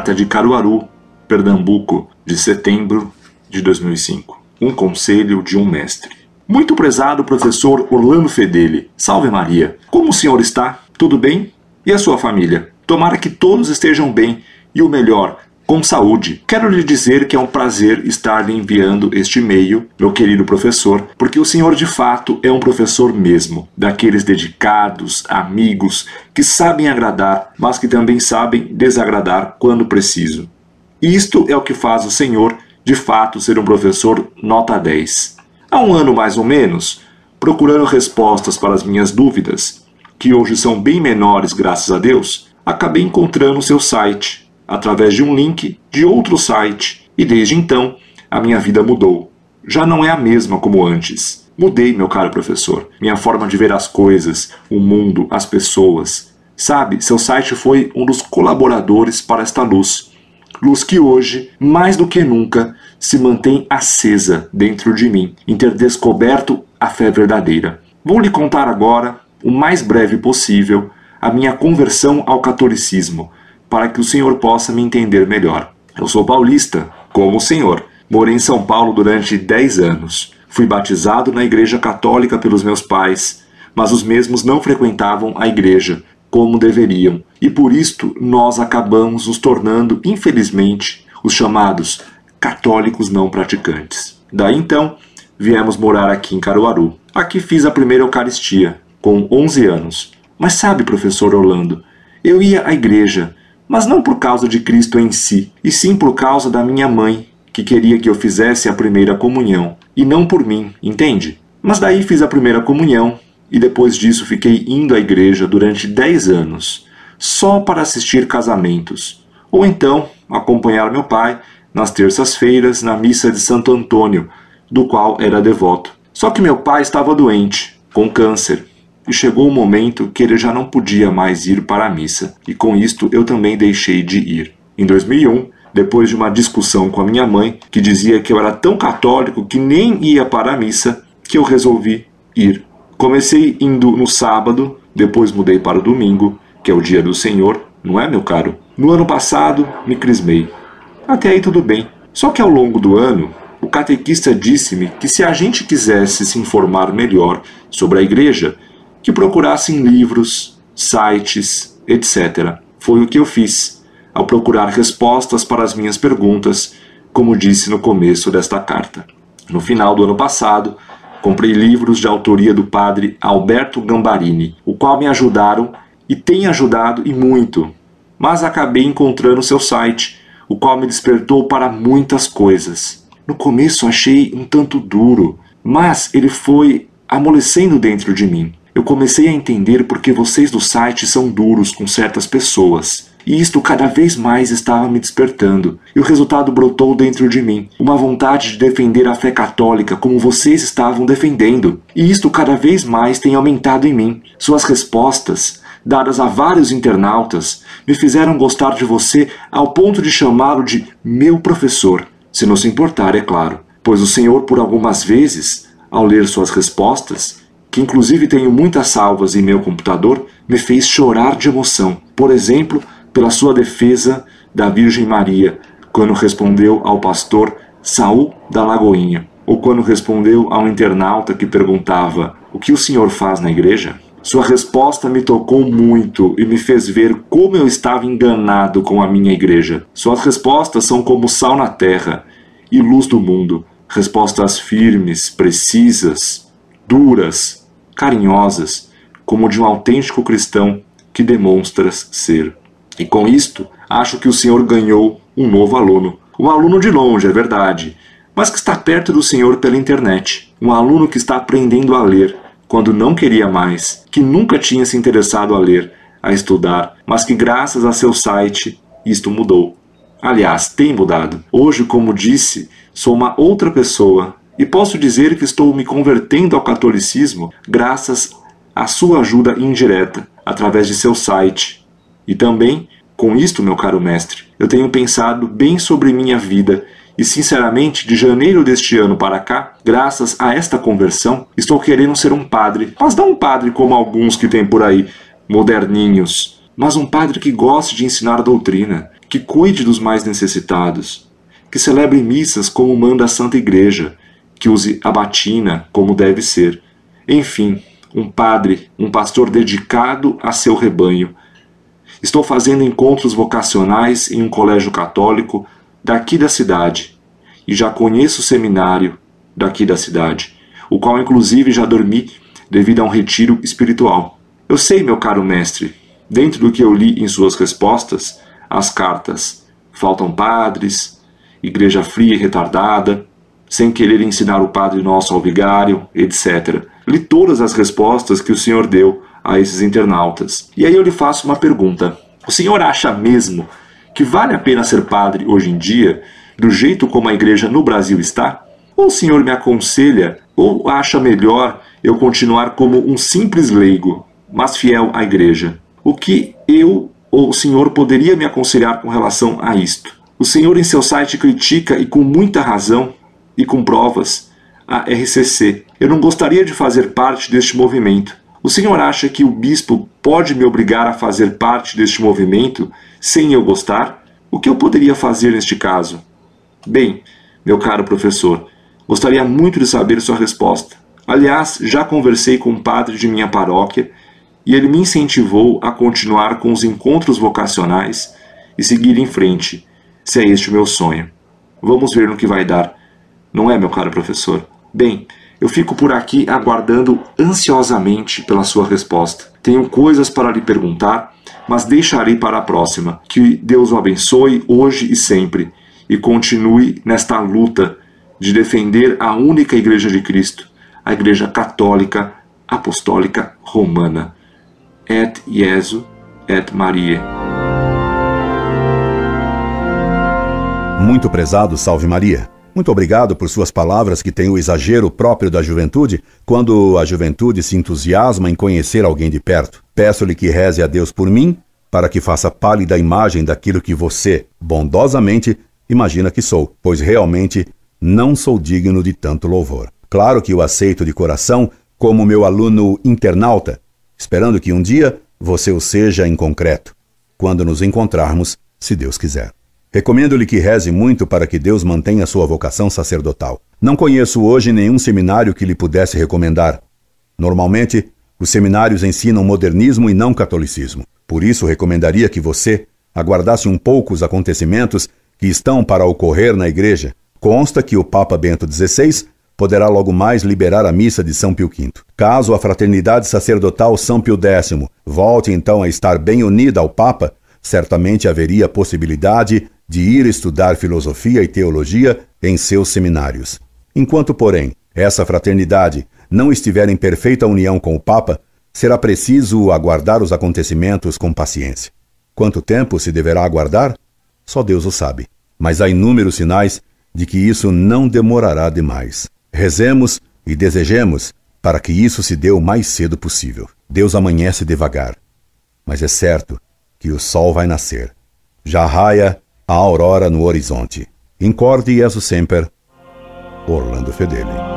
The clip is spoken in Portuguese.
Carta de Caruaru, Pernambuco, de setembro de 2005. Um conselho de um mestre. Muito prezado professor Orlando Fedeli, salve Maria. Como o senhor está? Tudo bem? E a sua família? Tomara que todos estejam bem e o melhor, com saúde. Quero lhe dizer que é um prazer estar lhe enviando este e-mail, meu querido professor, porque o senhor de fato é um professor mesmo, daqueles dedicados, amigos, que sabem agradar, mas que também sabem desagradar quando preciso. E isto é o que faz o senhor, de fato, ser um professor nota 10. Há um ano mais ou menos, procurando respostas para as minhas dúvidas, que hoje são bem menores graças a Deus, acabei encontrando o seu site, através de um link de outro site, e desde então a minha vida mudou. Já não é a mesma como antes. Mudei, meu caro professor, minha forma de ver as coisas, o mundo, as pessoas. Sabe, seu site foi um dos colaboradores para esta luz. Luz que hoje, mais do que nunca, se mantém acesa dentro de mim, em ter descoberto a fé verdadeira. Vou lhe contar agora, o mais breve possível, a minha conversão ao catolicismo, para que o senhor possa me entender melhor. Eu sou paulista, como o senhor. Morei em São Paulo durante 10 anos. Fui batizado na igreja católica pelos meus pais, mas os mesmos não frequentavam a igreja como deveriam, e por isto nós acabamos nos tornando, infelizmente, os chamados católicos não praticantes. Daí então, viemos morar aqui em Caruaru. Aqui fiz a primeira Eucaristia, com 11 anos. Mas sabe, professor Orlando, eu ia à igreja, mas não por causa de Cristo em si, e sim por causa da minha mãe, que queria que eu fizesse a primeira comunhão, e não por mim, entende? Mas daí fiz a primeira comunhão, e depois disso fiquei indo à igreja durante 10 anos, só para assistir casamentos, ou então acompanhar meu pai nas terças-feiras na missa de Santo Antônio, do qual era devoto. Só que meu pai estava doente, com câncer, e chegou um momento que ele já não podia mais ir para a missa, e com isto eu também deixei de ir. Em 2001, depois de uma discussão com a minha mãe, que dizia que eu era tão católico que nem ia para a missa, que eu resolvi ir. Comecei indo no sábado, depois mudei para o domingo, que é o dia do Senhor, não é, meu caro? No ano passado, me crismei. Até aí tudo bem. Só que ao longo do ano, o catequista disse-me que se a gente quisesse se informar melhor sobre a igreja, que procurassem livros, sites, etc. Foi o que eu fiz, ao procurar respostas para as minhas perguntas, como disse no começo desta carta. No final do ano passado, comprei livros de autoria do padre Alberto Gambarini, o qual me ajudaram e tem ajudado e muito, mas acabei encontrando seu site, o qual me despertou para muitas coisas. No começo achei um tanto duro, mas ele foi amolecendo dentro de mim. Eu comecei a entender porque vocês do site são duros com certas pessoas. E isto cada vez mais estava me despertando. E o resultado brotou dentro de mim. Uma vontade de defender a fé católica como vocês estavam defendendo. E isto cada vez mais tem aumentado em mim. Suas respostas, dadas a vários internautas, me fizeram gostar de você ao ponto de chamá-lo de meu professor. Se não se importar, é claro. Pois o senhor, por algumas vezes, ao ler suas respostas, que inclusive tenho muitas salvas em meu computador, me fez chorar de emoção. Por exemplo, pela sua defesa da Virgem Maria, quando respondeu ao pastor Saul da Lagoinha, ou quando respondeu a um internauta que perguntava: o que o senhor faz na igreja? Sua resposta me tocou muito e me fez ver como eu estava enganado com a minha igreja. Suas respostas são como sal na terra e luz do mundo. Respostas firmes, precisas, duras, carinhosas, como de um autêntico cristão que demonstras ser. E com isto, acho que o senhor ganhou um novo aluno. Um aluno de longe, é verdade, mas que está perto do senhor pela internet. Um aluno que está aprendendo a ler, quando não queria mais, que nunca tinha se interessado a ler, a estudar, mas que graças a seu site, isto mudou. Aliás, tem mudado. Hoje, como disse, sou uma outra pessoa. E posso dizer que estou me convertendo ao catolicismo graças à sua ajuda indireta, através de seu site. E também, com isto, meu caro mestre, eu tenho pensado bem sobre minha vida e, sinceramente, de janeiro deste ano para cá, graças a esta conversão, estou querendo ser um padre. Mas não um padre como alguns que tem por aí, moderninhos, mas um padre que goste de ensinar doutrina, que cuide dos mais necessitados, que celebre missas como manda a Santa Igreja, que use a batina como deve ser. Enfim, um padre, um pastor dedicado a seu rebanho. Estou fazendo encontros vocacionais em um colégio católico daqui da cidade, e já conheço o seminário daqui da cidade, o qual inclusive já dormi devido a um retiro espiritual. Eu sei, meu caro mestre, dentro do que eu li em suas respostas, as cartas faltam padres, igreja fria e retardada, sem querer ensinar o Padre Nosso ao vigário, etc. Li todas as respostas que o senhor deu a esses internautas. E aí eu lhe faço uma pergunta. O senhor acha mesmo que vale a pena ser padre hoje em dia, do jeito como a igreja no Brasil está? Ou o senhor me aconselha, ou acha melhor eu continuar como um simples leigo, mas fiel à igreja? O que eu ou o senhor poderia me aconselhar com relação a isto? O senhor em seu site critica, e com muita razão, e com provas, a RCC. Eu não gostaria de fazer parte deste movimento. O senhor acha que o bispo pode me obrigar a fazer parte deste movimento sem eu gostar? O que eu poderia fazer neste caso? Bem, meu caro professor, gostaria muito de saber sua resposta. Aliás, já conversei com um padre de minha paróquia e ele me incentivou a continuar com os encontros vocacionais e seguir em frente, se é este o meu sonho. Vamos ver no que vai dar. Não é, meu caro professor? Bem, eu fico por aqui aguardando ansiosamente pela sua resposta. Tenho coisas para lhe perguntar, mas deixarei para a próxima. Que Deus o abençoe hoje e sempre, e continue nesta luta de defender a única Igreja de Cristo, a Igreja Católica Apostólica Romana. Et Jesu et Mariae. Muito prezado Salve Maria. Muito obrigado por suas palavras que têm o exagero próprio da juventude, quando a juventude se entusiasma em conhecer alguém de perto. Peço-lhe que reze a Deus por mim, para que faça pálida a imagem daquilo que você, bondosamente, imagina que sou, pois realmente não sou digno de tanto louvor. Claro que o aceito de coração como meu aluno internauta, esperando que um dia você o seja em concreto, quando nos encontrarmos, se Deus quiser. Recomendo-lhe que reze muito para que Deus mantenha sua vocação sacerdotal. Não conheço hoje nenhum seminário que lhe pudesse recomendar. Normalmente, os seminários ensinam modernismo e não catolicismo. Por isso, recomendaria que você aguardasse um pouco os acontecimentos que estão para ocorrer na igreja. Consta que o Papa Bento XVI poderá logo mais liberar a missa de São Pio V. Caso a fraternidade sacerdotal São Pio X volte então a estar bem unida ao Papa, certamente haveria a possibilidade de ir estudar filosofia e teologia em seus seminários. Enquanto, porém, essa fraternidade não estiver em perfeita união com o Papa, será preciso aguardar os acontecimentos com paciência. Quanto tempo se deverá aguardar? Só Deus o sabe. Mas há inúmeros sinais de que isso não demorará demais. Rezemos e desejemos para que isso se dê o mais cedo possível. Deus amanhece devagar, mas é certo que o sol vai nascer. Já raia a aurora no horizonte. Incorde Jesus Semper, Orlando Fedeli.